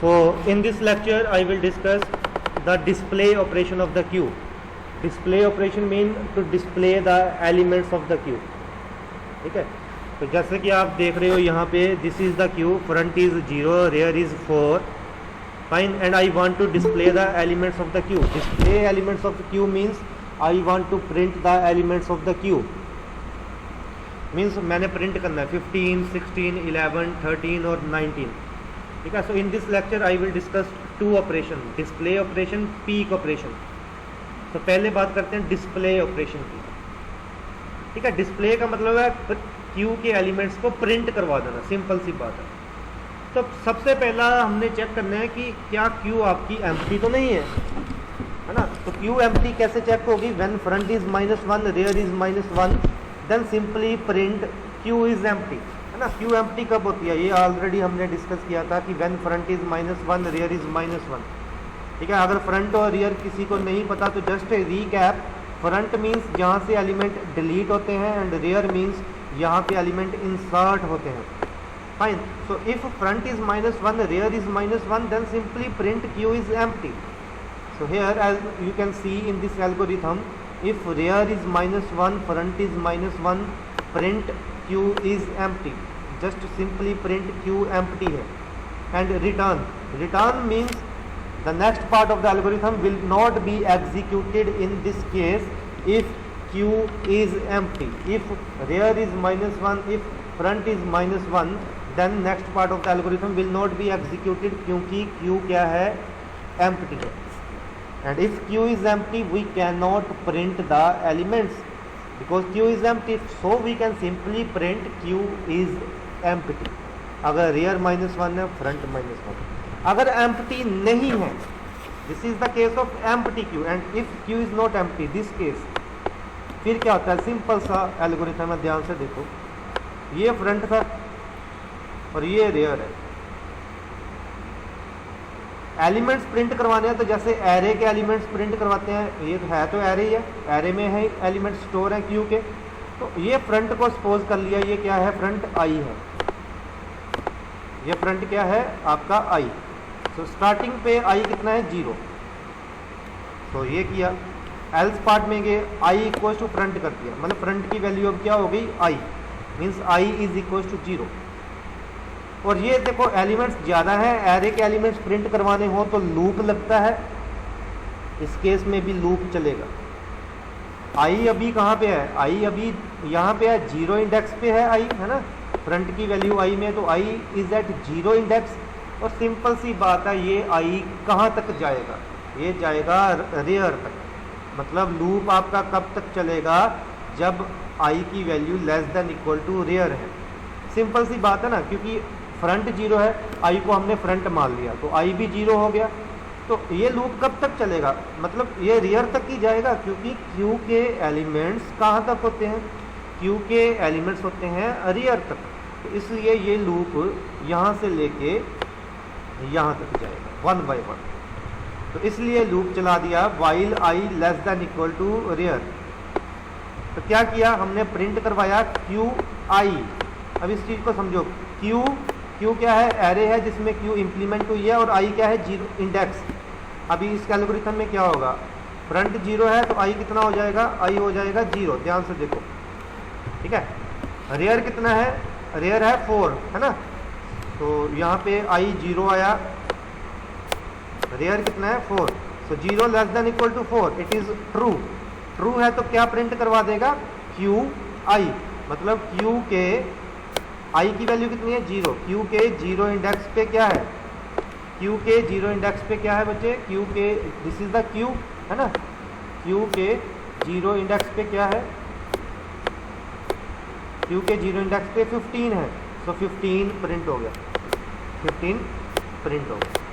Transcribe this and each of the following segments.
So in this lecture I will discuss the display operation of the queue. Display operation mean to display the elements of the queue. ठीक है, तो जैसे कि आप देख रहे हो यहाँ पे this is the queue, front is 0, rear is 4, fine, and I want to display the elements of the queue. Display elements of the queue means I want to print the elements of the queue. Means मैंने print करना है 15, 16, 11, 13 और 19. ठीक है, so in this lecture I will discuss two operation, display operation, peek operation. तो पहले बात करते हैं डिस्प्ले ऑपरेशन की. ठीक है, डिस्प्ले का मतलब है क्यू के एलिमेंट्स को प्रिंट करवा देना, सिंपल सी बात है. तो सबसे पहला हमने चेक करना है कि क्या क्यू आपकी एम्प्टी तो नहीं है ना. तो क्यू एम्प्टी कैसे चेक होगी? When front is -1, rear is -1, then simply print queue is empty, है ना. क्यू एम्प्टी कब होती है? ये ऑलरेडी हमने डिस्कस किया था कि when front is -1, rear is -1. ठीक है, अगर फ्रंट और रियर किसी को नहीं पता तो जस्ट रीकैप. फ्रंट मीन्स जहाँ से एलिमेंट डिलीट होते हैं एंड रेयर मीन्स यहाँ पे एलिमेंट इंसर्ट होते हैं. Fine, so if front is -1, rear is -1, then simply print queue is empty. So here as you can see in this algorithm, if rear is -1, front is -1, print queue is empty. Just simply print queue empty है. And return means the next part of the algorithm will not be executed in this case if q is empty. If rear is -1, if front is -1, then next part of the algorithm will not be executed क्योंकि q क्या है? empty है. And if q is empty we cannot print the elements because q is empty, so we can simply print q is empty. अगर rear -1 है, front -1. अगर empty नहीं है, this is the case of empty Q. And if Q is not empty, this case, फिर क्या होता है? Simple सा एल्गोरिथम है, ध्यान से देखो. ये फ्रंट था और ये रेयर है. एलिमेंट्स प्रिंट करवाने हैं तो जैसे एरे के एलिमेंट्स प्रिंट करवाते हैं, ये है तो एरे ही है, एरे में है एलिमेंट्स स्टोर है क्यू के. तो ये फ्रंट को सपोज कर लिया, ये क्या है? फ्रंट आई है. ये फ्रंट क्या है? आपका आई. तो स्टार्टिंग पे आई कितना है? 0. तो ये किया. एल्स पार्ट में गए, आई इक्वल टू फ्रंट कर दिया, मतलब फ्रंट की वैल्यू अब क्या हो गई? I. Means I is equal to 0. और ये देखो एलिमेंट्स ज़्यादा है, एरे के एलिमेंट्स प्रिंट करवाने हो तो लूप लगता है. इस केस में भी लूप चलेगा. आई अभी कहाँ पे है? आई अभी यहाँ पे है, 0 इंडेक्स पे है आई, है ना. फ्रंट की वैल्यू आई में, तो आई इज एट 0 इंडेक्स. और सिंपल सी बात है, ये आई कहाँ तक जाएगा? ये जाएगा रेयर तक. मतलब लूप आपका कब तक चलेगा? जब आई की value less than equal to rear है. सिंपल सी बात है ना, क्योंकि फ्रंट 0 है, आई को हमने फ्रंट मान लिया तो आई भी 0 हो गया. तो ये लूप कब तक चलेगा? मतलब ये रेयर तक ही जाएगा, क्योंकि क्यू के एलिमेंट्स कहाँ तक होते हैं? क्यू के एलिमेंट्स होते हैं रेयर तक. तो इसलिए ये लूप यहाँ से लेके यहाँ तक जाएगा 1 by 1. तो इसलिए लूप चला दिया while I less than equal to rear. तो क्या किया हमने? प्रिंट करवाया क्यू आई. अब इस चीज़ को समझो, क्यू क्या है? एरे है जिसमें क्यू इम्प्लीमेंट हुई है, और आई क्या है? 0 इंडेक्स. अभी इस एल्गोरिथम में क्या होगा? फ्रंट 0 है तो आई कितना हो जाएगा? आई हो जाएगा 0. ध्यान से देखो. ठीक है, रेयर कितना है? रेयर है 4, है ना. तो यहाँ पे आई 0 आया, रेयर कितना है? 4. So 0 less than equal to 4, it is true. True है तो क्या प्रिंट करवा देगा? Queue I. मतलब क्यू के आई की वैल्यू कितनी है? 0. क्यू के 0 इंडेक्स पे क्या है? क्यू के 0 इंडेक्स पे क्या है बच्चे? क्यू के, दिस इज द क्यू, है ना. क्यू के 0 इंडेक्स पे क्या है? क्यू के 0 इंडेक्स पे 15 है. तो 15 प्रिंट हो गया, 15 प्रिंट हो गया.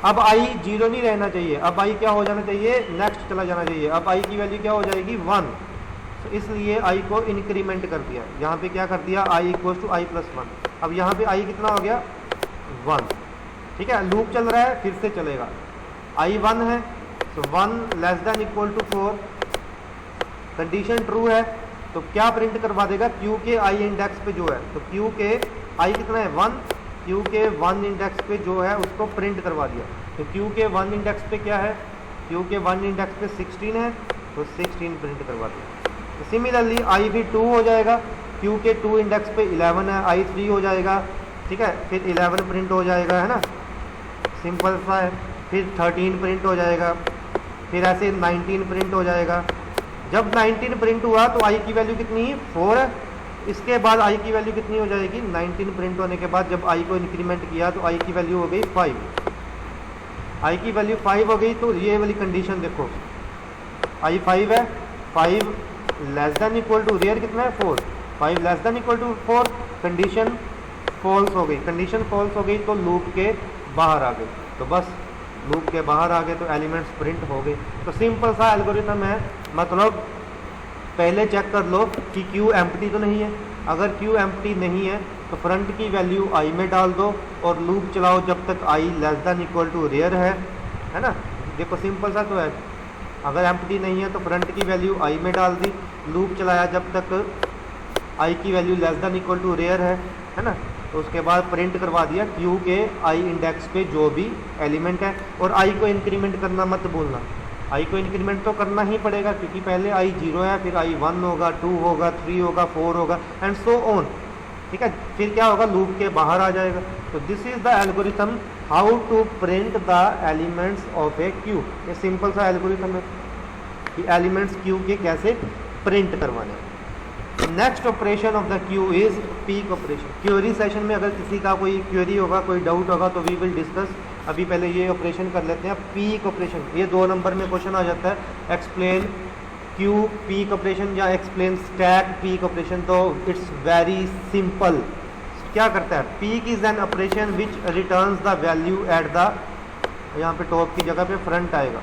अब आई 0 नहीं रहना चाहिए, अब आई क्या हो जाना चाहिए? नेक्स्ट चला जाना चाहिए. अब आई की वैल्यू क्या हो जाएगी? 1. तो इसलिए आई को इंक्रीमेंट कर दिया. यहाँ पे क्या कर दिया? I equal to I plus 1. अब यहाँ पे आई कितना हो गया? 1. ठीक है, लूप चल रहा है, फिर से चलेगा. आई 1 है, तो 1 less than equal to 4. Condition true है तो क्या प्रिंट करवा देगा? क्यू के आई इंडेक्स पे जो है, तो क्यू के आई कितना है? 1. क्यू के 1 इंडेक्स पे जो है उसको प्रिंट करवा दिया। तो क्यू के 1 इंडेक्स पे क्या है, क्यू के 1 इंडेक्स पे 16 है, तो 16 प्रिंट करवा दिया। तो सिमिलरली आई भी 2 हो जाएगा, क्यू के 2 इंडेक्स पे 11 है, आई 3 हो जाएगा, ठीक है, फिर 11 प्रिंट हो जाएगा, है ना, सिंपल सा है। फिर 13 प्रिंट हो जाएगा, फिर ऐसे 19 प्रिंट हो जाएगा। जब 19 प्रिंट हुआ तो आई की वैल्यू कितनी है, 4 है। इसके बाद आई की वैल्यू कितनी हो जाएगी, 19 प्रिंट होने के बाद जब आई को इंक्रीमेंट किया तो आई की वैल्यू हो गई 5। आई की वैल्यू 5 हो गई तो ये वाली कंडीशन देखो, आई 5 है, 5 less than equal to, rear कितना है 4, 5 less than equal to 4, condition false हो गई। कंडीशन फॉल्स हो गई तो लूप के बाहर आ गए, तो बस लूप के बाहर आ गए तो एलिमेंट्स प्रिंट हो गए। तो सिंपल सा एल्गोरिथम है, मतलब पहले चेक कर लो कि क्यू एम्प्टी तो नहीं है। अगर क्यू एम्प्टी नहीं है तो फ्रंट की वैल्यू आई में डाल दो और लूप चलाओ जब तक I less than equal to rear है ना। देखो सिंपल सा तो है, अगर एम्प्टी नहीं है तो फ्रंट की वैल्यू आई में डाल दी, लूप चलाया जब तक आई की value less than equal to rear है ना, तो उसके बाद प्रिंट करवा दिया क्यू के आई इंडेक्स पे जो भी एलिमेंट है। और आई को इंक्रीमेंट करना मत भूलना, आई को इंक्रीमेंट तो करना ही पड़ेगा क्योंकि पहले आई 0 है, फिर आई 1 होगा, 2 होगा, 3 होगा, 4 होगा एंड सो ऑन, ठीक है। फिर क्या होगा, लूप के बाहर आ जाएगा। तो this is the algorithm how to print the elements of a queue. ये सिंपल सा एल्गोरिथम है कि एलिमेंट्स क्यू के कैसे प्रिंट करवाने हैं। Next operation of the queue is peek operation. Query session में अगर किसी का कोई क्वेरी होगा, कोई डाउट होगा तो वी विल डिस्कस। अभी पहले ये ऑपरेशन कर लेते हैं, पीक ऑपरेशन। ये 2 नंबर में क्वेश्चन आ जाता है, एक्सप्लेन क्यू पीक ऑपरेशन या एक्सप्लेन स्टैक पीक ऑपरेशन। तो इट्स वेरी सिंपल। क्या करता है, peak is an operation which returns the value at the, यहाँ पे टॉप की जगह पे फ्रंट आएगा।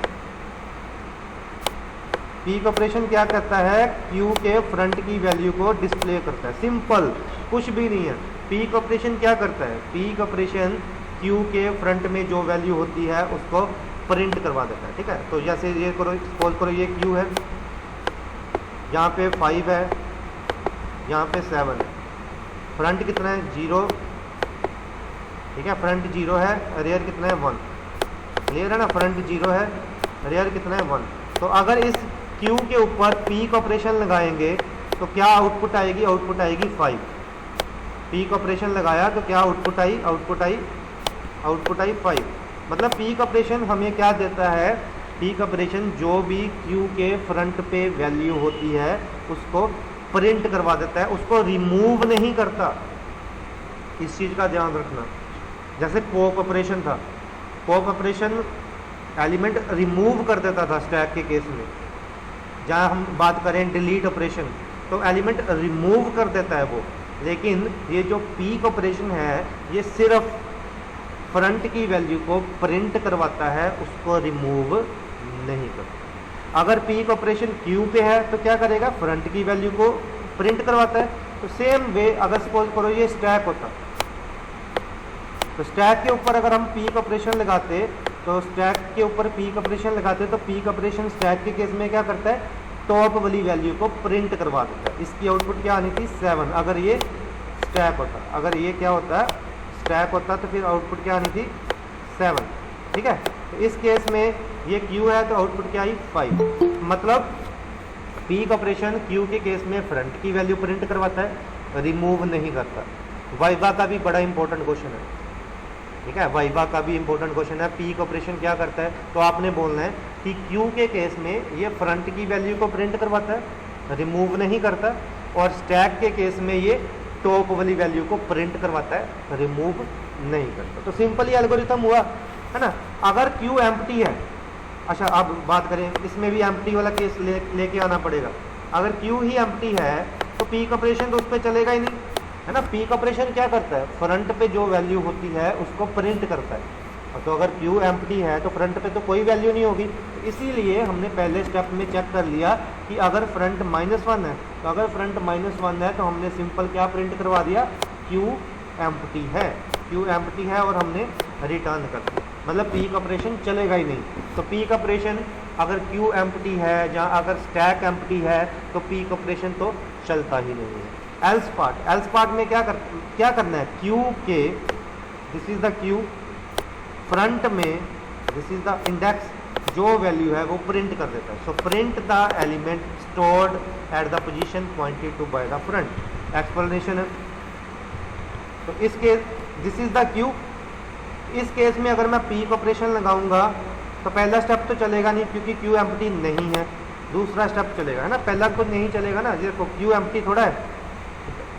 पीक ऑपरेशन क्या करता है, क्यू के फ्रंट की वैल्यू को डिस्प्ले करता है। सिंपल, कुछ भी नहीं है। पीक ऑपरेशन क्या करता है, पीक ऑपरेशन क्यू के फ्रंट में जो वैल्यू होती है उसको प्रिंट करवा देता है, ठीक है। तो जैसे ये करो, सपोज करो ये क्यू है, यहाँ पे 5 है, यहाँ पे 7 है, फ्रंट कितना है 0, ठीक है, फ्रंट 0 है, रेयर कितना है 1, क्लियर है ना, फ्रंट 0 है, रेयर कितना है 1। तो अगर इस क्यू के ऊपर पीक ऑपरेशन लगाएंगे तो क्या आउटपुट आएगी, आउटपुट आएगी 5। पीक ऑपरेशन लगाया तो क्या आउटपुट आई, आउटपुट आई 5। मतलब पीक ऑपरेशन हमें क्या देता है, पीक ऑपरेशन जो भी क्यू के फ्रंट पे वैल्यू होती है उसको प्रिंट करवा देता है, उसको रिमूव नहीं करता। इस चीज़ का ध्यान रखना। जैसे पॉप ऑपरेशन था, पॉप ऑपरेशन एलिमेंट रिमूव कर देता था स्टैक के केस में। जहाँ हम बात करें डिलीट ऑपरेशन तो एलिमेंट रिमूव कर देता है वो, लेकिन ये जो पीक ऑपरेशन है ये सिर्फ फ्रंट की वैल्यू को प्रिंट करवाता है, उसको रिमूव नहीं करता। अगर पीक ऑपरेशन क्यू पे है तो क्या करेगा, फ्रंट की वैल्यू को प्रिंट करवाता है। तो सेम वे अगर सपोज करो ये स्टैक होता, तो स्टैक के ऊपर अगर हम पीक ऑपरेशन लगाते, तो स्टैक के ऊपर पीक ऑपरेशन लगाते तो पीक ऑपरेशन स्टैक के केस में क्या करता है, टॉप वाली वैल्यू को प्रिंट करवा देता है। इसकी आउटपुट क्या आनी थी 7, अगर ये स्टैक होता। अगर ये क्या होता है, स्टैक होता तो फिर आउटपुट क्या आनी थी 7, ठीक है। तो इस केस में ये क्यू है तो आउटपुट क्या आई 5। मतलब पीक ऑपरेशन क्यू के केस में फ्रंट की वैल्यू प्रिंट करवाता है, रिमूव नहीं करता। वाइवा का भी बड़ा इंपॉर्टेंट क्वेश्चन है, ठीक है, वाइवा का भी इंपॉर्टेंट क्वेश्चन है। पीक ऑपरेशन क्या करता है, तो आपने बोलना है कि क्यू के केस में ये फ्रंट की वैल्यू को प्रिंट करवाता है, रिमूव नहीं करता, और स्टैक के केस में ये टॉप वाली वैल्यू को प्रिंट करवाता है, रिमूव नहीं करता। तो सिंपल ही एल्गोरिथम हुआ, है ना। अगर क्यू एम्प्टी है, अच्छा अब बात करें इसमें भी एम्प्टी वाला केस लेके आना पड़ेगा। अगर क्यू ही एम्प्टी है तो पीक ऑपरेशन तो उस पर चलेगा ही नहीं, है ना। पीक ऑपरेशन क्या करता है, फ्रंट पे जो वैल्यू होती है उसको प्रिंट करता है। तो अगर क्यू एम्प्टी है तो फ्रंट पे तो कोई वैल्यू नहीं होगी। तो इसीलिए हमने पहले स्टेप में चेक कर लिया कि अगर फ्रंट -1 है, तो अगर फ्रंट -1 है तो हमने सिंपल क्या प्रिंट करवा दिया, क्यू एम्प्टी है। क्यू एम्प्टी है और हमने रिटर्न कर दिया, मतलब पीक ऑपरेशन चलेगा ही नहीं। तो पीक ऑपरेशन अगर क्यू एम्प्टी है, जहाँ अगर स्टैक एम्प्टी है तो पीक ऑपरेशन तो चलता ही नहीं है। एल्स पार्ट में क्या करना है, क्यू के this is the queue, front में दिस इज द इंडेक्स, जो वैल्यू है वो प्रिंट कर देता है। So print the element stored at the position pointed to by the front. Explanation है, तो इस case this is the queue, इस केस में अगर मैं पीक ऑपरेशन लगाऊंगा तो पहला स्टेप तो चलेगा नहीं क्योंकि क्यू एम्प्टी नहीं है, दूसरा स्टेप चलेगा, है ना, पहला तो नहीं चलेगा ना, देखो क्यू एम्प्टी थोड़ा है,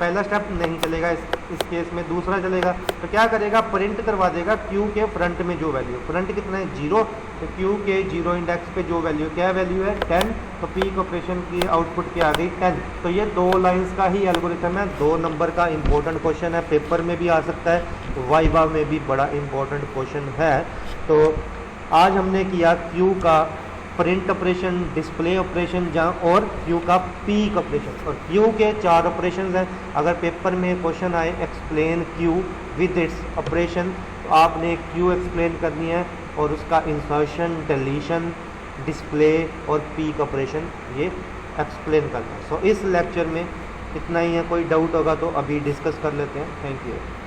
पहला स्टेप नहीं चलेगा इस केस में, दूसरा चलेगा। तो क्या करेगा, प्रिंट करवा देगा क्यू के फ्रंट में जो वैल्यू, फ्रंट कितना है 0, तो क्यू के 0 इंडेक्स पे जो वैल्यू, क्या वैल्यू है 10, तो पीक ऑपरेशन की आउटपुट क्या आ गई 10। तो ये 2 लाइंस का ही एल्गोरिथम है, 2 नंबर का इंपॉर्टेंट क्वेश्चन है, पेपर में भी आ सकता है, वाइवा में भी बड़ा इंपॉर्टेंट क्वेश्चन है। तो आज हमने किया क्यू का प्रिंट ऑपरेशन, डिस्प्ले ऑपरेशन और क्यू का पीक ऑपरेशन, और क्यू के 4 ऑपरेशंस हैं। अगर पेपर में क्वेश्चन आए explain Q with its operation, तो आपने क्यू एक्सप्लेन करनी है और उसका इंसर्शन, डिलीशन, डिस्प्ले और पीक ऑपरेशन ये एक्सप्लेन करना है। सो इस लेक्चर में इतना ही है, कोई डाउट होगा तो अभी डिस्कस कर लेते हैं। Thank you.